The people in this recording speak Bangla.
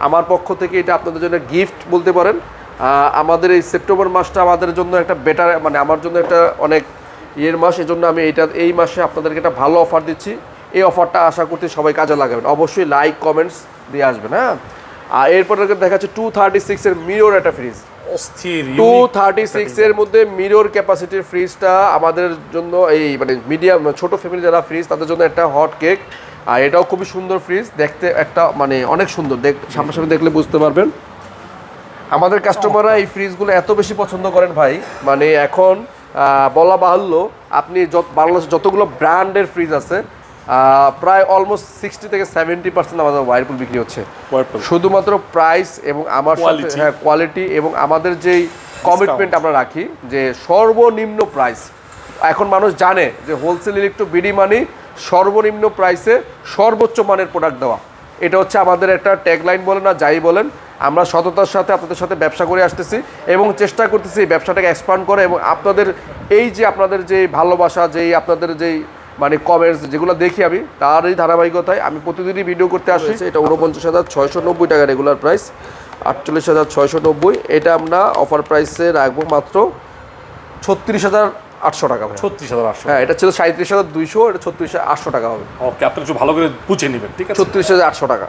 আমার পক্ষ থেকে এটা আপনাদের জন্য গিফট বলতে পারেন। আমাদের এই সেপ্টেম্বর মাসটা আমাদের জন্য একটা বেটার, মানে আমার জন্য একটা অনেক ইয়ের মাস, এই জন্য আমি এই মাসে আপনাদেরকে একটা ভালো অফার দিচ্ছি। এই অফারটা আশা করতে সবাই কাজে লাগাবেন, অবশ্যই লাইক কমেন্টস দিয়ে আসবেন। হ্যাঁ, আর এরপর দেখা যাচ্ছে 236 এর মিরর একটা ফ্রিজ, অস্থির 236 এর মধ্যে মিরর ক্যাপাসিটির ফ্রিজটা আমাদের জন্য এই মানে মিডিয়াম ছোট ফ্যামিলি যারা ফ্রিজ তাদের জন্য একটা হট কেক। আর এটাও খুবই সুন্দর ফ্রিজ, দেখতে একটা মানে অনেক সুন্দর, সামনাসামনি দেখলে বুঝতে পারবেন। আমাদের কাস্টমাররা এই ফ্রিজগুলো এত বেশি পছন্দ করেন ভাই, মানে এখন বলা বাহুল্য, আপনি বাংলাদেশে যতগুলো ব্র্যান্ডের ফ্রিজ আছে প্রায় অলমোস্ট 60 থেকে 70% আমাদের ওয়ারপুল বিক্রি হচ্ছে। শুধুমাত্র প্রাইস এবং আমার সাথে হ্যাঁ কোয়ালিটি এবং আমাদের যেই কমিটমেন্ট আমরা রাখি যে সর্বনিম্ন প্রাইস। এখন মানুষ জানে যে হোলসেল ইলেকট্রো বিডি মানি সর্বনিম্ন প্রাইসে সর্বোচ্চ মানের প্রোডাক্ট দেওয়া, এটা হচ্ছে আমাদের একটা ট্যাগলাইন বলেন না যাই বলেন। আমরা সততার সাথে আপনাদের সাথে ব্যবসা করে আসতেছি এবং চেষ্টা করতেছি ব্যবসাটাকে এক্সপান্ড করে, এবং আপনাদের এই যে আপনাদের যে ভালোবাসা, যেই আপনাদের যেই মানে কমেন্টস যেগুলো দেখি আমি, তার এই ধারাবাহিকতায় আমি প্রতিদিনই ভিডিও করতে আসছি। এটা 49,690 টাকা রেগুলার প্রাইস, 48,690। এটা আমরা অফার প্রাইসে রাখবো মাত্র 36,800 টাকা। 36,800। হ্যাঁ, এটা ছিল 37,200, এটা 36,800 টাকা হবে। ওকে, আপনি একটু ভালো করে বুঝে নেবেন, ঠিক আছে? 36,800 টাকা।